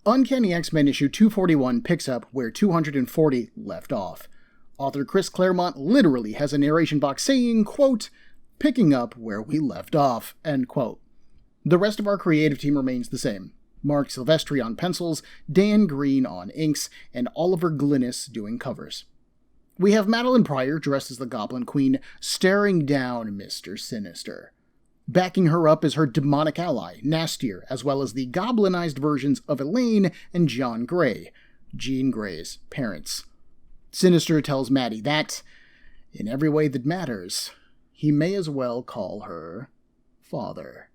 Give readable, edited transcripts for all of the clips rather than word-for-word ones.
Uncanny X-Men issue 241 picks up where 240 left off. Author Chris Claremont literally has a narration box saying, quote, "picking up where we left off," end quote. The rest of our creative team remains the same. Marc Silvestri on pencils, Dan Green on inks, and Oliver Glynis doing covers. We have Madelyne Pryor, dressed as the Goblin Queen, staring down Mr. Sinister. Backing her up is her demonic ally, Nastier, as well as the goblinized versions of Elaine and John Grey, Jean Grey's parents. Sinister tells Maddie that, in every way that matters, he may as well call her father.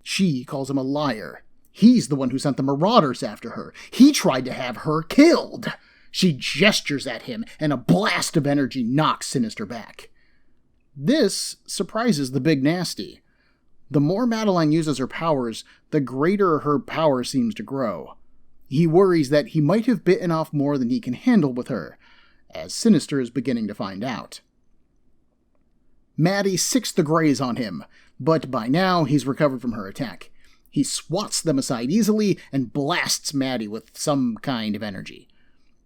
She calls him a liar. He's the one who sent the Marauders after her. He tried to have her killed. She gestures at him, and a blast of energy knocks Sinister back. This surprises the big nasty. The more Madelyne uses her powers, the greater her power seems to grow. He worries that he might have bitten off more than he can handle with her, as Sinister is beginning to find out. Maddie sicks the Greys on him, but by now he's recovered from her attack. He swats them aside easily and blasts Maddie with some kind of energy.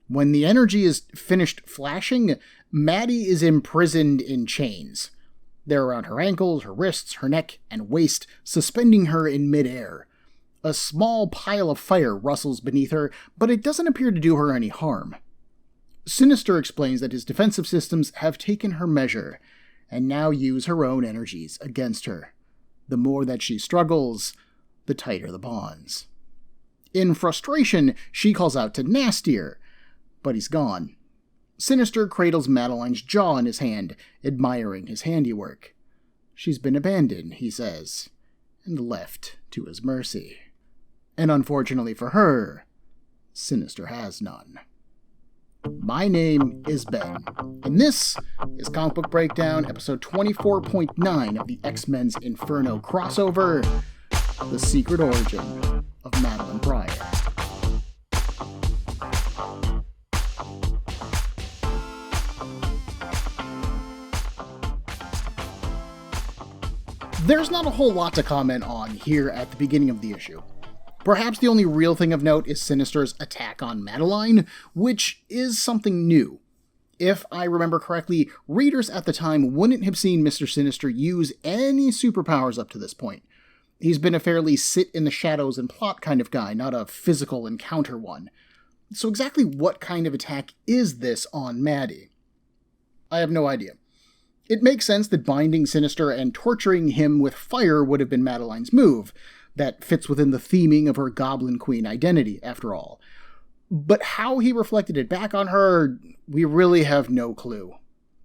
When the energy is finished flashing, Maddie is imprisoned in chains. They're around her ankles, her wrists, her neck, and waist, suspending her in midair. A small pile of fire rustles beneath her, but it doesn't appear to do her any harm. Sinister explains that his defensive systems have taken her measure, and now use her own energies against her. The more that she struggles, the tighter the bonds. In frustration, she calls out to Nastier, but he's gone. Sinister cradles Madelyne's jaw in his hand, admiring his handiwork. She's been abandoned, he says, and left to his mercy. And unfortunately for her, Sinister has none. My name is Ben, and this is Comic Book Breakdown, episode 24.9 of the X-Men's Inferno crossover, The Secret Origin of Madelyne Pryor. There's not a whole lot to comment on here at the beginning of the issue. Perhaps the only real thing of note is Sinister's attack on Madelyne, which is something new. If I remember correctly, readers at the time wouldn't have seen Mr. Sinister use any superpowers up to this point. He's been a fairly sit-in-the-shadows and plot kind of guy, not a physical encounter one. So exactly what kind of attack is this on Maddie? I have no idea. It makes sense that binding Sinister and torturing him with fire would have been Madelyne's move. That fits within the theming of her Goblin Queen identity, after all. But how he reflected it back on her, we really have no clue.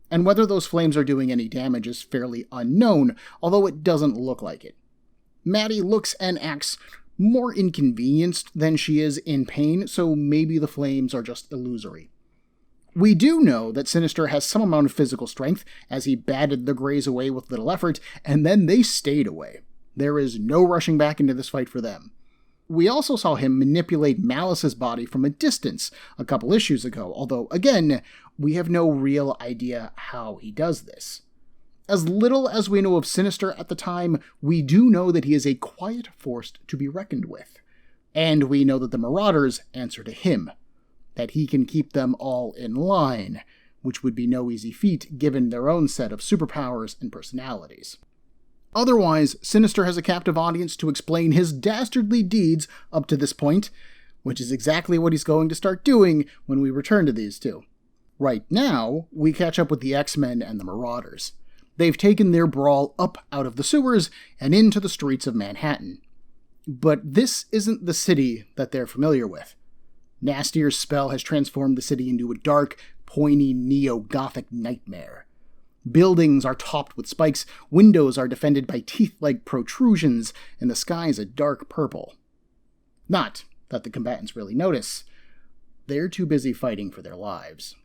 And whether those flames are doing any damage is fairly unknown, although it doesn't look like it. Maddie looks and acts more inconvenienced than she is in pain, so maybe the flames are just illusory. We do know that Sinister has some amount of physical strength, as he batted the Greys away with little effort, and then they stayed away. There is no rushing back into this fight for them. We also saw him manipulate Malice's body from a distance a couple issues ago, although, again, we have no real idea how he does this. As little as we know of Sinister at the time, we do know that he is a quiet force to be reckoned with. And we know that the Marauders answer to him, that he can keep them all in line, which would be no easy feat given their own set of superpowers and personalities. Otherwise, Sinister has a captive audience to explain his dastardly deeds up to this point, which is exactly what he's going to start doing when we return to these two. Right now, we catch up with the X-Men and the Marauders. They've taken their brawl up out of the sewers and into the streets of Manhattan. But this isn't the city that they're familiar with. Nastier's spell has transformed the city into a dark, pointy, neo-Gothic nightmare. Buildings are topped with spikes, windows are defended by teeth-like protrusions, and the sky is a dark purple. Not that the combatants really notice. They're too busy fighting for their lives.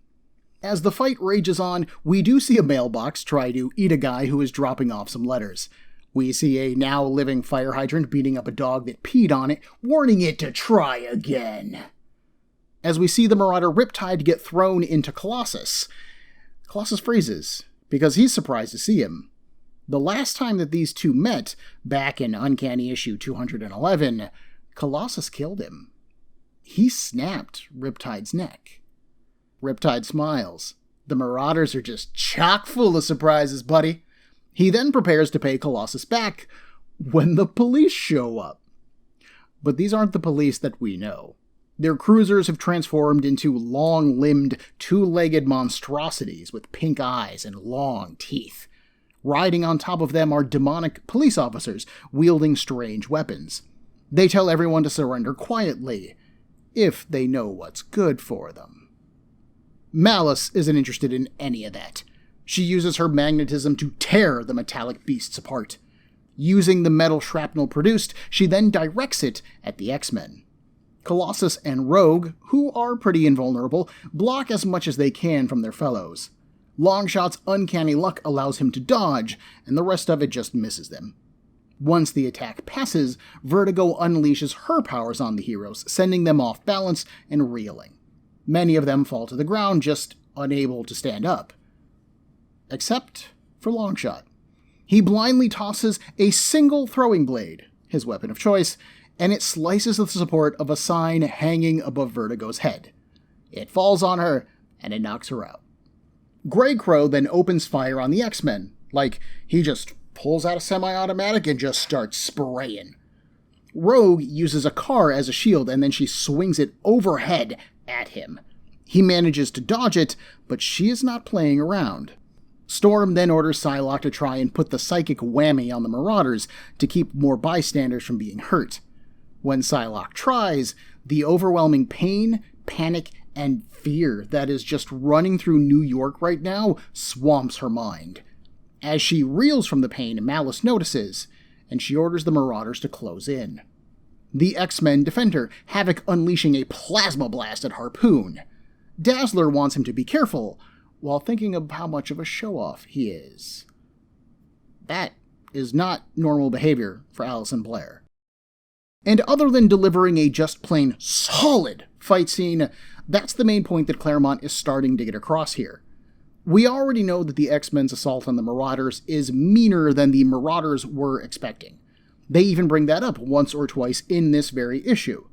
As the fight rages on, we do see a mailbox try to eat a guy who is dropping off some letters. We see a now-living fire hydrant beating up a dog that peed on it, warning it to try again. As we see the Marauder Riptide get thrown into Colossus, Colossus freezes, because he's surprised to see him. The last time that these two met, back in Uncanny issue 211, Colossus killed him. he snapped Riptide's neck. Riptide smiles. The Marauders are just chock full of surprises, buddy. He then prepares to pay Colossus back when the police show up. But these aren't the police that we know. Their cruisers have transformed into long-limbed, two-legged monstrosities with pink eyes and long teeth. Riding on top of them are demonic police officers wielding strange weapons. They tell everyone to surrender quietly, if they know what's good for them. Malice isn't interested in any of that. She uses her magnetism to tear the metallic beasts apart. Using the metal shrapnel produced, she then directs it at the X-Men. Colossus and Rogue, who are pretty invulnerable, block as much as they can from their fellows. Longshot's uncanny luck allows him to dodge, and the rest of it just misses them. Once the attack passes, Vertigo unleashes her powers on the heroes, sending them off balance and reeling. Many of them fall to the ground, just unable to stand up. Except for Longshot. He blindly tosses a single throwing blade, his weapon of choice, and it slices the support of a sign hanging above Vertigo's head. It falls on her, and it knocks her out. Grey Crow then opens fire on the X-Men, like he just pulls out a semi-automatic and just starts spraying. Rogue uses a car as a shield, and then she swings it overhead at him. He manages to dodge it, but she is not playing around. Storm then orders Psylocke to try and put the psychic whammy on the Marauders to keep more bystanders from being hurt. When Psylocke tries, the overwhelming pain, panic, and fear that is just running through New York right now swamps her mind. As she reels from the pain, Malice notices, and she orders the Marauders to close in. The X-Men defend her, Havoc unleashing a plasma blast at Harpoon. Dazzler wants him to be careful, while thinking of how much of a show-off he is. That is not normal behavior for Alison Blair. And other than delivering a just plain solid fight scene, that's the main point that Claremont is starting to get across here. We already know that the X-Men's assault on the Marauders is meaner than the Marauders were expecting. They even bring that up once or twice in this very issue.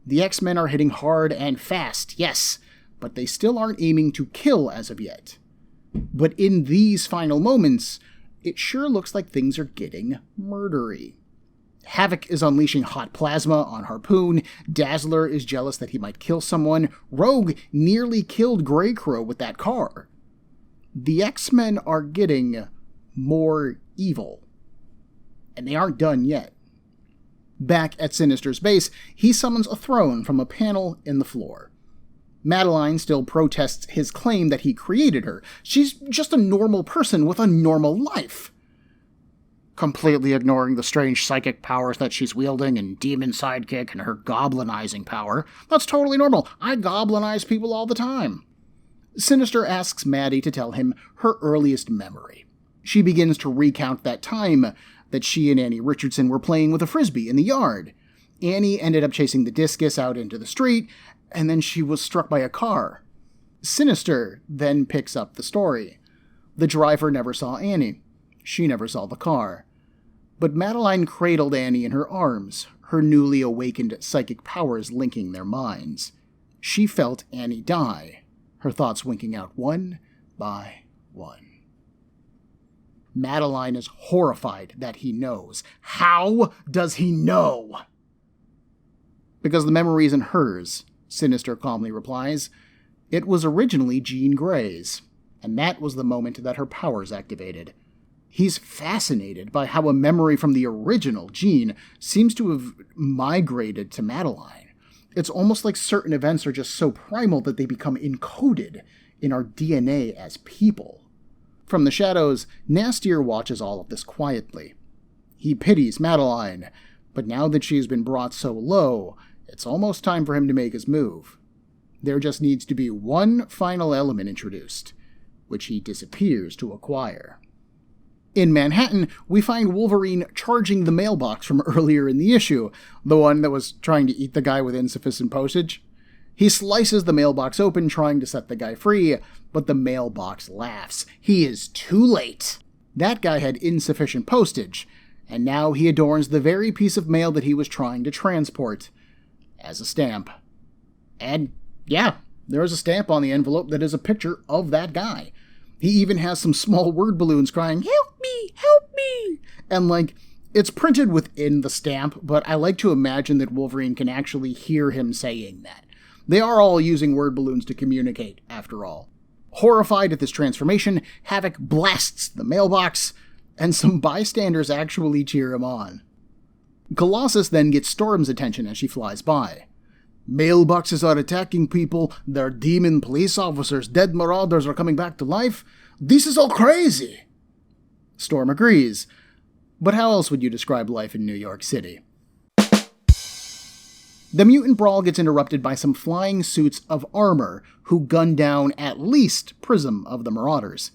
The X-Men are hitting hard and fast, yes, but they still aren't aiming to kill as of yet. But in these final moments, it sure looks like things are getting murdery. Havoc is unleashing hot plasma on Harpoon, Dazzler is jealous that he might kill someone, Rogue nearly killed Grey Crow with that car. The X-Men are getting more evil. And they aren't done yet. Back at Sinister's base, he summons a throne from a panel in the floor. Madelyne still protests his claim that he created her. She's just a normal person with a normal life. Completely ignoring the strange psychic powers that she's wielding and demon sidekick and her goblinizing power. That's totally normal. I goblinize people all the time. Sinister asks Maddie to tell him her earliest memory. She begins to recount that time that she and Annie Richardson were playing with a frisbee in the yard. Annie ended up chasing the discus out into the street, and then she was struck by a car. Sinister then picks up the story. The driver never saw Annie. She never saw the car. But Madelyne cradled Annie in her arms, her newly awakened psychic powers linking their minds. She felt Annie die, her thoughts winking out one by one. Madelyne is horrified that he knows. How does he know? Because the memory isn't hers, Sinister calmly replies. It was originally Jean Grey's, and that was the moment that her powers activated. He's fascinated by how a memory from the original Jean seems to have migrated to Madelyne. It's almost like certain events are just so primal that they become encoded in our DNA as people. From the shadows, Nastier watches all of this quietly. He pities Madelyne, but now that she has been brought so low, it's almost time for him to make his move. There just needs to be one final element introduced, which he disappears to acquire. In Manhattan, we find Wolverine charging the mailbox from earlier in the issue, the one that was trying to eat the guy with insufficient postage. He slices the mailbox open, trying to set the guy free, but the mailbox laughs. He is too late. That guy had insufficient postage, and now he adorns the very piece of mail that he was trying to transport as a stamp. And yeah, there is a stamp on the envelope that is a picture of that guy. He even has some small word balloons crying, "Help me! Help me!" And it's printed within the stamp, but I like to imagine that Wolverine can actually hear him saying that. They are all using word balloons to communicate, after all. Horrified at this transformation, Havoc blasts the mailbox, and some bystanders actually cheer him on. Colossus then gets Storm's attention as she flies by. "Mailboxes are attacking people, they're demon police officers, dead Marauders are coming back to life. This is all crazy!" Storm agrees. But how else would you describe life in New York City? The mutant brawl gets interrupted by some flying suits of armor who gun down at least Prism of the Marauders.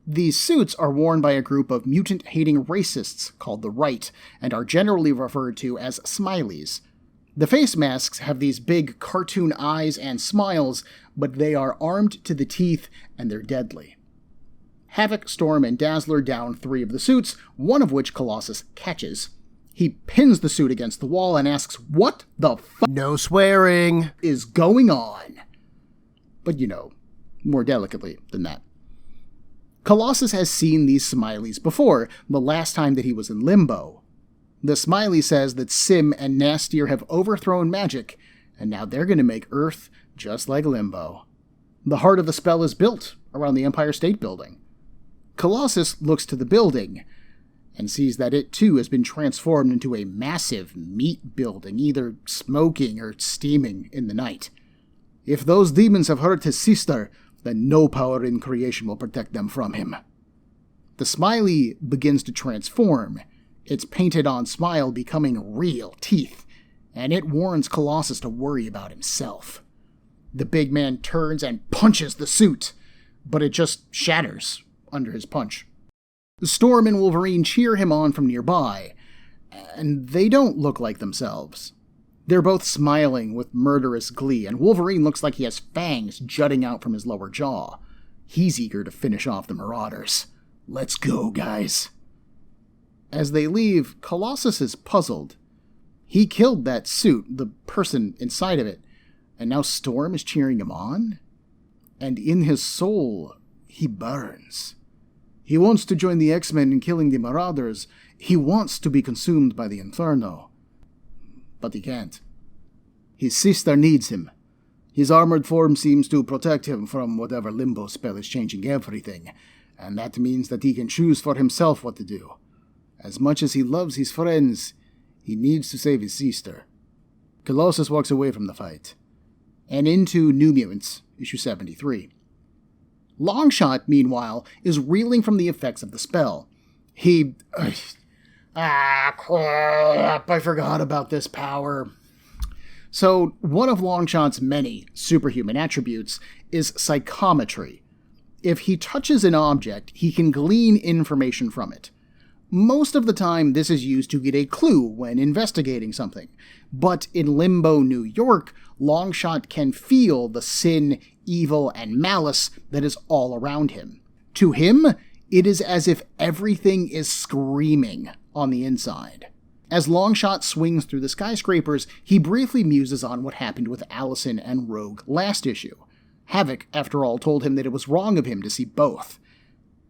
These suits are worn by a group of mutant-hating racists called the Right, and are generally referred to as Smileys. The face masks have these big cartoon eyes and smiles, but they are armed to the teeth and they're deadly. Havoc, Storm, and Dazzler down 3 of the suits, one of which Colossus catches. He pins the suit against the wall and asks, "What the fuck? No swearing is going on?" But more delicately than that. Colossus has seen these Smileys before, the last time that he was in Limbo. The Smiley says that Sim and Nastier have overthrown magic, and now they're going to make Earth just like Limbo. The heart of the spell is built around the Empire State Building. Colossus looks to the building, and sees that it too has been transformed into a massive meat building, either smoking or steaming in the night. If those demons have hurt his sister, then no power in creation will protect them from him. The Smiley begins to transform, its painted-on smile becoming real teeth, and it warns Colossus to worry about himself. The big man turns and punches the suit, but it just shatters under his punch. Storm and Wolverine cheer him on from nearby, and they don't look like themselves. They're both smiling with murderous glee, and Wolverine looks like he has fangs jutting out from his lower jaw. He's eager to finish off the Marauders. "Let's go, guys." As they leave, Colossus is puzzled. He killed that suit, the person inside of it, and now Storm is cheering him on? And in his soul, he burns. He wants to join the X-Men in killing the Marauders. He wants to be consumed by the Inferno. But he can't. His sister needs him. His armored form seems to protect him from whatever Limbo spell is changing everything, and that means that he can choose for himself what to do. As much as he loves his friends, he needs to save his sister. Colossus walks away from the fight, and into New Mutants, issue 73. Longshot, meanwhile, is reeling from the effects of the spell. Crap, I forgot about this power. So, one of Longshot's many superhuman attributes is psychometry. If he touches an object, he can glean information from it. Most of the time, this is used to get a clue when investigating something. But in Limbo, New York, Longshot can feel the sin, evil, and malice that is all around him. To him, it is as if everything is screaming on the inside. As Longshot swings through the skyscrapers, he briefly muses on what happened with Allison and Rogue last issue. Havoc, after all, told him that it was wrong of him to see both.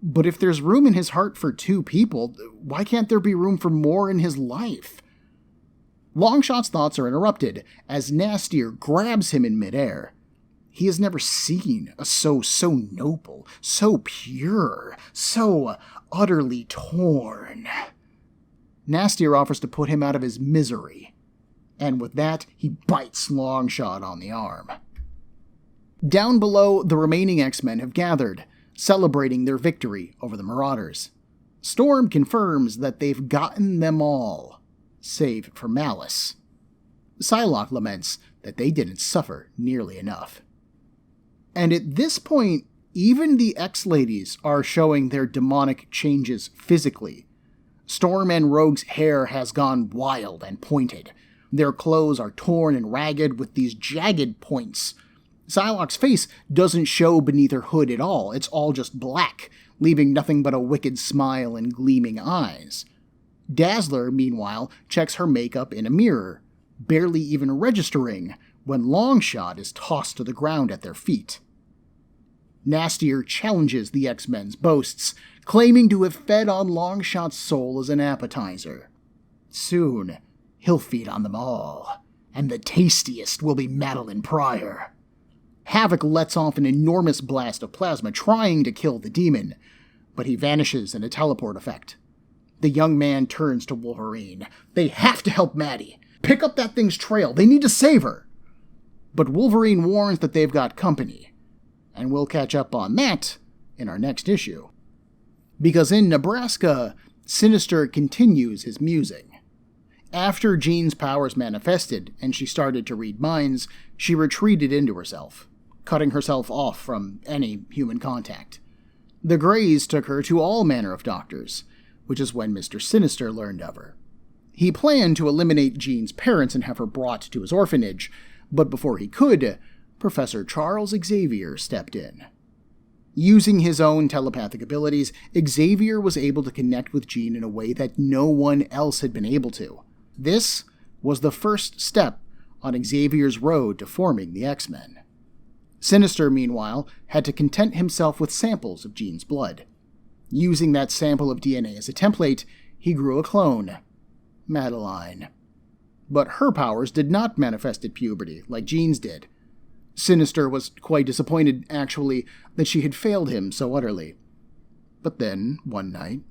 But if there's room in his heart for 2 people, why can't there be room for more in his life? Longshot's thoughts are interrupted as Nastier grabs him in midair. He has never seen a so noble, so pure, so utterly torn. Nastier offers to put him out of his misery, and with that, he bites Longshot on the arm. Down below, the remaining X-Men have gathered, celebrating their victory over the Marauders. Storm confirms that they've gotten them all, save for Malice. Psylocke laments that they didn't suffer nearly enough. And at this point, even the X-Ladies are showing their demonic changes physically. Storm and Rogue's hair has gone wild and pointed. Their clothes are torn and ragged with these jagged points. Psylocke's face doesn't show beneath her hood at all. It's all just black, leaving nothing but a wicked smile and gleaming eyes. Dazzler, meanwhile, checks her makeup in a mirror. barely even registering when Longshot is tossed to the ground at their feet. Nastier challenges the X-Men's boasts, claiming to have fed on Longshot's soul as an appetizer. Soon, he'll feed on them all, and the tastiest will be Madelyne Pryor. Havoc lets off an enormous blast of plasma trying to kill the demon, but he vanishes in a teleport effect. The young man turns to Wolverine. They have to help Maddie. Pick up that thing's trail. They need to save her. But Wolverine warns that they've got company, and we'll catch up on that in our next issue. Because in Nebraska, Sinister continues his musing. After Jean's powers manifested and she started to read minds, she retreated into herself, cutting herself off from any human contact. The Greys took her to all manner of doctors, which is when Mr. Sinister learned of her. He planned to eliminate Jean's parents and have her brought to his orphanage, but before he could, Professor Charles Xavier stepped in. Using his own telepathic abilities, Xavier was able to connect with Jean in a way that no one else had been able to. This was the first step on Xavier's road to forming the X-Men. Sinister, meanwhile, had to content himself with samples of Jean's blood. Using that sample of DNA as a template, he grew a clone, Madelyne. But her powers did not manifest at puberty like Jean's did. Sinister was quite disappointed, actually, that she had failed him so utterly. But then, one night,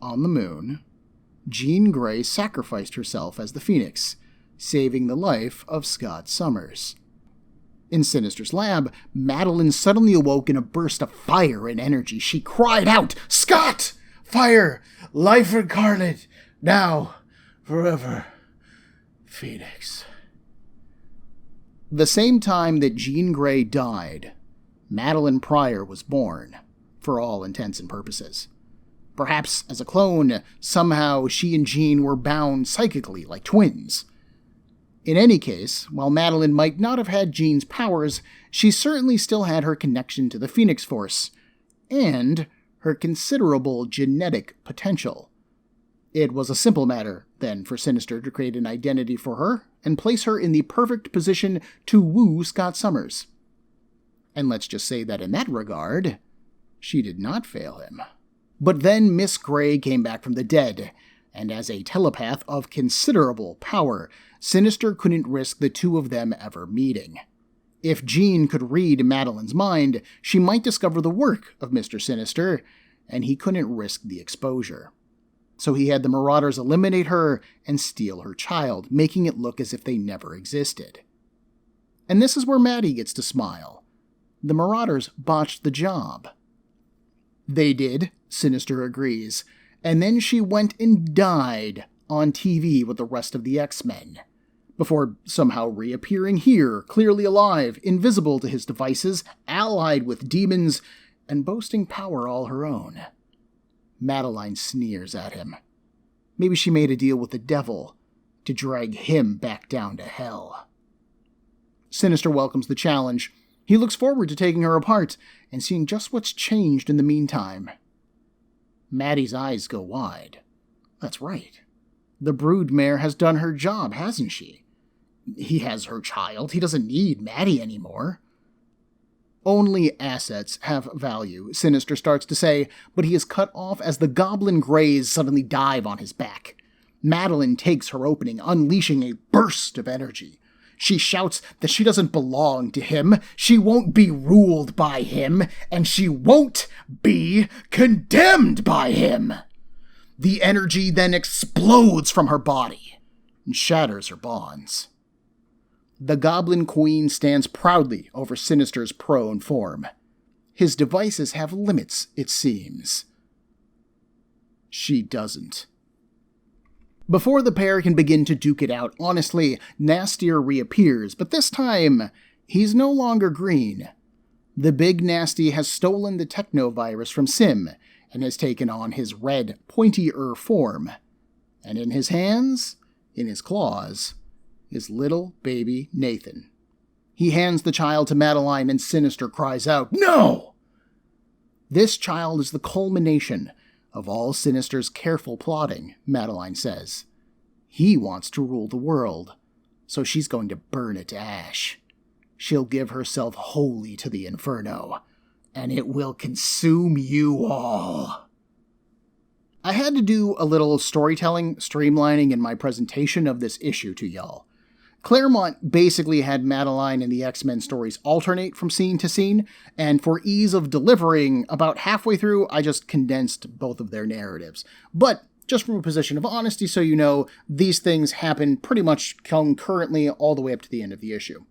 on the moon, Jean Grey sacrificed herself as the Phoenix, saving the life of Scott Summers. In Sinister's lab, Madelyne suddenly awoke in a burst of fire and energy. She cried out, "Scott! Fire! Life incarnate! Now! Forever! Phoenix!" The same time that Jean Grey died, Madelyne Pryor was born, for all intents and purposes. Perhaps as a clone, somehow she and Jean were bound psychically like twins. In any case, while Madelyne might not have had Jean's powers, she certainly still had her connection to the Phoenix Force, and her considerable genetic potential. It was a simple matter, then, for Sinister to create an identity for her and place her in the perfect position to woo Scott Summers. And let's just say that in that regard, she did not fail him. But then Miss Grey came back from the dead, and as a telepath of considerable power, Sinister couldn't risk the two of them ever meeting. If Jean could read Madelyne's mind, she might discover the work of Mr. Sinister, and he couldn't risk the exposure. So he had the Marauders eliminate her and steal her child, making it look as if they never existed. And this is where Maddie gets to smile. The Marauders botched the job. They did, Sinister agrees, and then she went and died on TV with the rest of the X-Men, before somehow reappearing here, clearly alive, invisible to his devices, allied with demons, and boasting power all her own. Madelyne sneers at him. Maybe she made a deal with the devil to drag him back down to hell. Sinister welcomes the challenge. He looks forward to taking her apart and seeing just what's changed in the meantime. Maddie's eyes go wide. That's right. The broodmare has done her job, hasn't she? He has her child. He doesn't need Maddie anymore. Only assets have value, Sinister starts to say, but he is cut off as the Goblin Greys suddenly dive on his back. Madelyne takes her opening, unleashing a burst of energy. She shouts that she doesn't belong to him, she won't be ruled by him, and she won't be condemned by him. The energy then explodes from her body and shatters her bonds. The Goblin Queen stands proudly over Sinister's prone form. His devices have limits, it seems. She doesn't. Before the pair can begin to duke it out, honestly, Nastier reappears, but this time, he's no longer green. The Big Nasty has stolen the technovirus from Sim, and has taken on his red, pointier form. And in his hands, in his claws, is little baby Nathan. He hands the child to Madelyne, and Sinister cries out, "No!" This child is the culmination of all Sinister's careful plotting, Madelyne says. He wants to rule the world, so she's going to burn it to ash. She'll give herself wholly to the Inferno, and it will consume you all. I had to do a little storytelling, streamlining in my presentation of this issue to y'all. Claremont basically had Madelyne and the X-Men stories alternate from scene to scene, and for ease of delivering, about halfway through, I just condensed both of their narratives. But just from a position of honesty, so you know, these things happen pretty much concurrently all the way up to the end of the issue.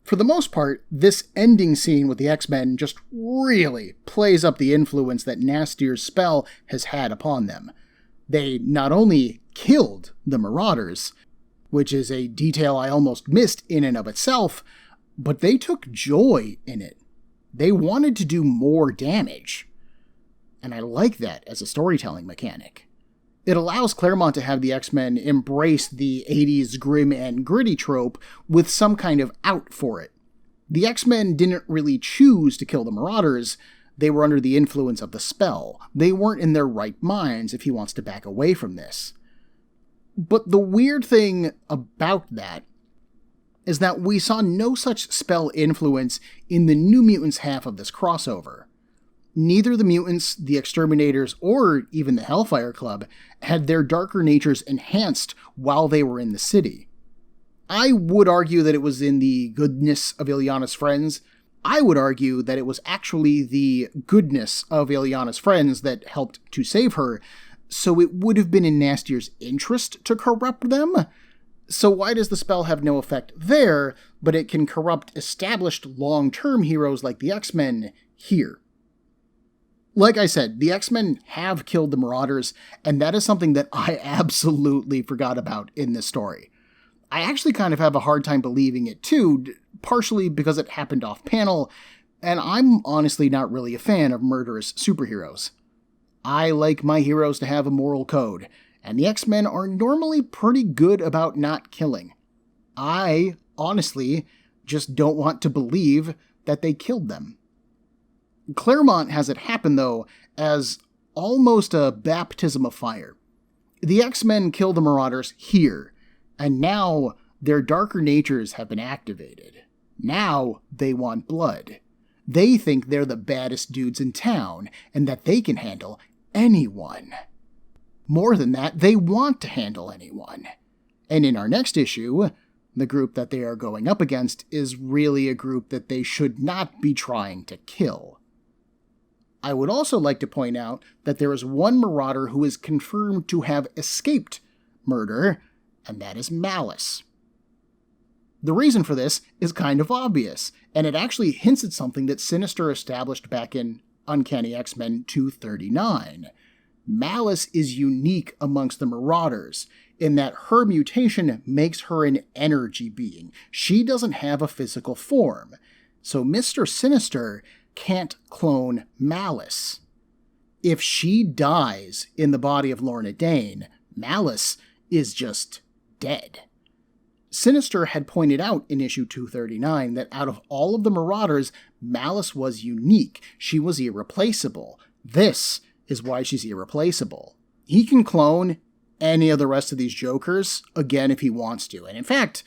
For the most part, this ending scene with the X-Men just really plays up the influence that Nastier's spell has had upon them. They not only killed the Marauders, which is a detail I almost missed in and of itself, but they took joy in it. They wanted to do more damage. And I like that as a storytelling mechanic. It allows Claremont to have the X-Men embrace the 80s grim and gritty trope with some kind of out for it. The X-Men didn't really choose to kill the Marauders. They were under the influence of the spell. They weren't in their right minds if he wants to back away from this. But the weird thing about that is that we saw no such spell influence in the New Mutants half of this crossover. Neither the mutants, the exterminators, or even the Hellfire Club had their darker natures enhanced while they were in the city. I would argue that it was in the goodness of Illyana's friends. I would argue that it was actually the goodness of Illyana's friends that helped to save her, so it would have been in Nastier's interest to corrupt them. So why does the spell have no effect there, but it can corrupt established long-term heroes like the X-Men here? Like I said, the X-Men have killed the Marauders, and that is something that I absolutely forgot about in this story. I actually kind of have a hard time believing it too, partially because it happened off-panel, and I'm honestly not really a fan of murderous superheroes. I like my heroes to have a moral code, and the X-Men are normally pretty good about not killing. I, honestly, just don't want to believe that they killed them. Claremont has it happen, though, as almost a baptism of fire. The X-Men kill the Marauders here, and now their darker natures have been activated. Now they want blood. They think they're the baddest dudes in town, and that they can handle anyone. More than that, they want to handle anyone. And in our next issue, the group that they are going up against is really a group that they should not be trying to kill. I would also like to point out that there is one Marauder who is confirmed to have escaped murder, and that is Malice. The reason for this is kind of obvious, and it actually hints at something that Sinister established back in Uncanny X-Men 239. Malice is unique amongst the Marauders, in that her mutation makes her an energy being. She doesn't have a physical form, so Mr. Sinister can't clone Malice. If she dies in the body of Lorna Dane, Malice is just dead. Sinister had pointed out in issue 239 that out of all of the Marauders, Malice was unique. She was irreplaceable. This is why she's irreplaceable. He can clone any of the rest of these Jokers again if he wants to. And in fact,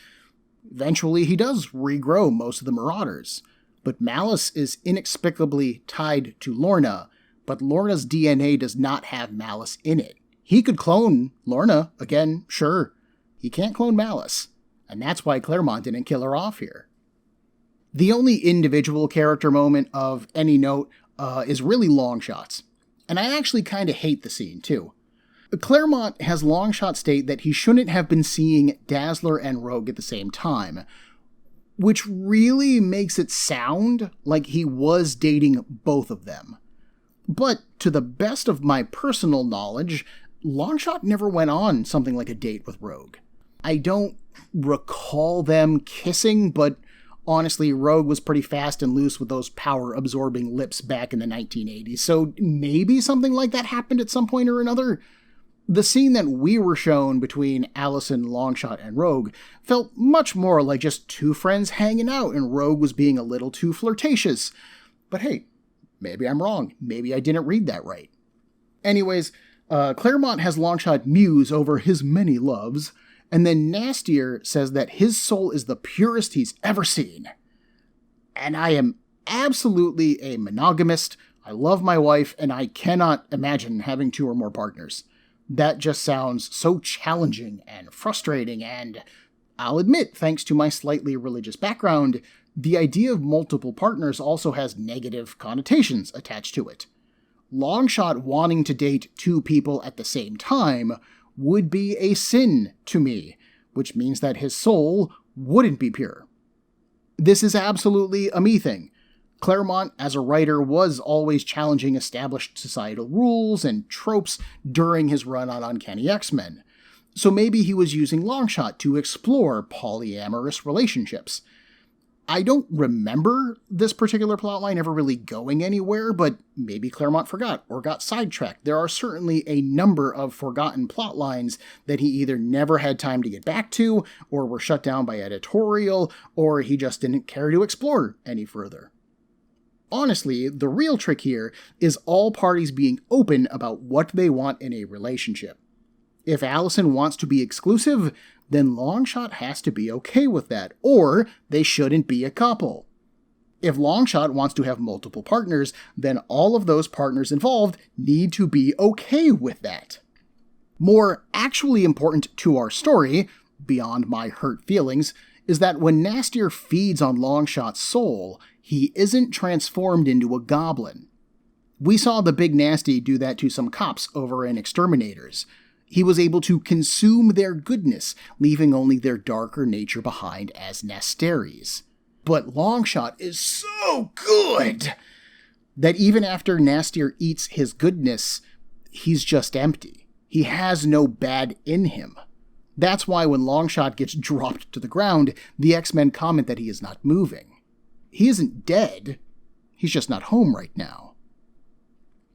eventually he does regrow most of the Marauders. But Malice is inexplicably tied to Lorna, but Lorna's DNA does not have Malice in it. He could clone Lorna, again, sure. He can't clone Malice, and that's why Claremont didn't kill her off here. The only individual character moment of any note is really Longshot's, and I actually kind of hate the scene, too. Claremont has Longshot state that he shouldn't have been seeing Dazzler and Rogue at the same time, which really makes it sound like he was dating both of them. But to the best of my personal knowledge, Longshot never went on something like a date with Rogue. I don't recall them kissing, but honestly, Rogue was pretty fast and loose with those power-absorbing lips back in the 1980s, so maybe something like that happened at some point or another. The scene that we were shown between Allison, Longshot, and Rogue felt much more like just two friends hanging out, and Rogue was being a little too flirtatious. But hey, maybe I'm wrong. Maybe I didn't read that right. Anyways, Claremont has Longshot muse over his many loves, And then Nastier says that his soul is the purest he's ever seen. And I am absolutely a monogamist. I love my wife, and I cannot imagine having 2 or more partners. That just sounds so challenging and frustrating, and I'll admit, thanks to my slightly religious background, the idea of multiple partners also has negative connotations attached to it. Longshot wanting to date 2 people at the same time would be a sin to me, which means that his soul wouldn't be pure. This is absolutely a me thing. Claremont, as a writer, was always challenging established societal rules and tropes during his run on Uncanny X-Men, so maybe he was using Longshot to explore polyamorous relationships. I don't remember this particular plotline ever really going anywhere, but maybe Claremont forgot or got sidetracked. There are certainly a number of forgotten plotlines that he either never had time to get back to, or were shut down by editorial, or he just didn't care to explore any further. Honestly, the real trick here is all parties being open about what they want in a relationship. If Allison wants to be exclusive, then Longshot has to be okay with that, or they shouldn't be a couple. If Longshot wants to have multiple partners, then all of those partners involved need to be okay with that. More actually important to our story, beyond my hurt feelings, is that when Nastier feeds on Longshot's soul, he isn't transformed into a goblin. We saw the Big Nasty do that to some cops over in Exterminators. He was able to consume their goodness, leaving only their darker nature behind as Nasteries. But Longshot is so good that even after Nastier eats his goodness, he's just empty. He has no bad in him. That's why when Longshot gets dropped to the ground, the X-Men comment that he is not moving. He isn't dead, he's just not home right now.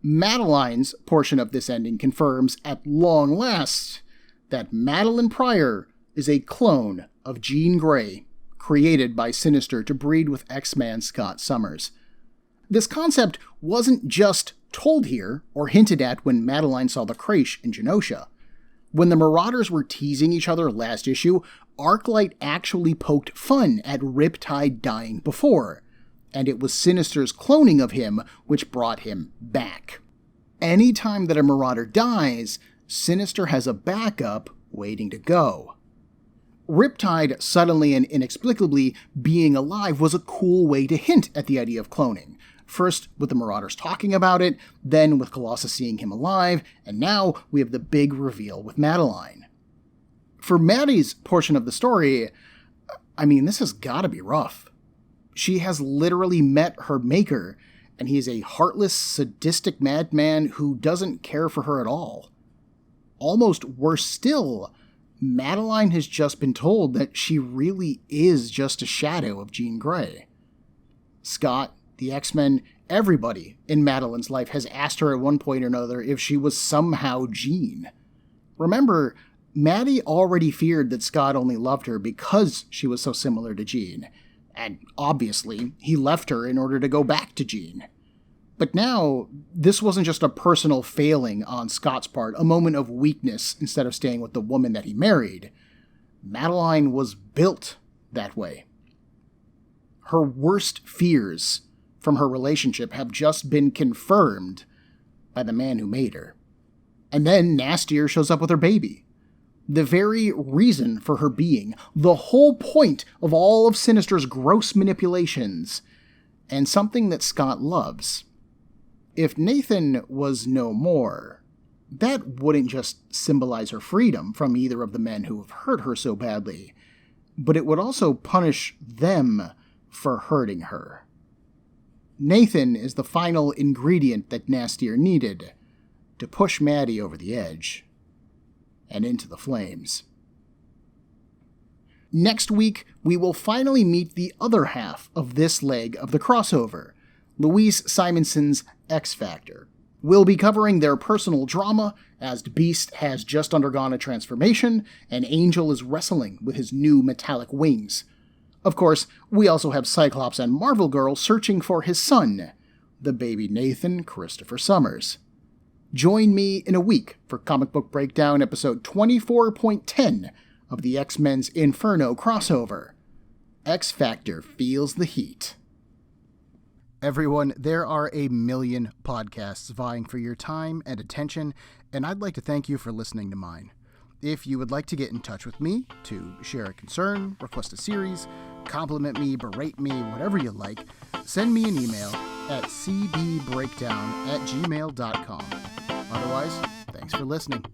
Madelyne's portion of this ending confirms, at long last, that Madelyne Pryor is a clone of Jean Grey, created by Sinister to breed with X-Man Scott Summers. This concept wasn't just told here or hinted at when Madelyne saw the Crash in Genosha. When the Marauders were teasing each other last issue, Arclight actually poked fun at Riptide dying before, and it was Sinister's cloning of him which brought him back. Anytime that a Marauder dies, Sinister has a backup waiting to go. Riptide suddenly and inexplicably being alive was a cool way to hint at the idea of cloning. First with the Marauders talking about it, then with Colossus seeing him alive, and now we have the big reveal with Madelyne. For Maddie's portion of the story, this has gotta be rough. She has literally met her maker, and he is a heartless, sadistic madman who doesn't care for her at all. Almost worse still, Madelyne has just been told that she really is just a shadow of Jean Grey. Scott, the X-Men, everybody in Madelyne's life has asked her at one point or another if she was somehow Jean. Remember, Maddie already feared that Scott only loved her because she was so similar to Jean, and obviously, he left her in order to go back to Jean. But now, this wasn't just a personal failing on Scott's part, a moment of weakness instead of staying with the woman that he married. Madelyne was built that way. Her worst fears from her relationship have just been confirmed by the man who made her. And then Nastier shows up with her baby. The very reason for her being, the whole point of all of Sinister's gross manipulations, and something that Scott loves. If Nathan was no more, that wouldn't just symbolize her freedom from either of the men who have hurt her so badly, but it would also punish them for hurting her. Nathan is the final ingredient that Nastier needed to push Maddie over the edge and into the flames. Next week, we will finally meet the other half of this leg of the crossover, Louise Simonson's X-Factor. We'll be covering their personal drama, as Beast has just undergone a transformation, and Angel is wrestling with his new metallic wings. Of course, we also have Cyclops and Marvel Girl searching for his son, the baby Nathan Christopher Summers. Join me in a week for Comic Book Breakdown episode 24.10 of the X-Men's Inferno crossover. X Factor feels the heat. Everyone, there are a million podcasts vying for your time and attention, and I'd like to thank you for listening to mine. If you would like to get in touch with me to share a concern, request a series, compliment me, berate me, whatever you like, send me an email at cbbreakdown@gmail.com. Otherwise, thanks for listening.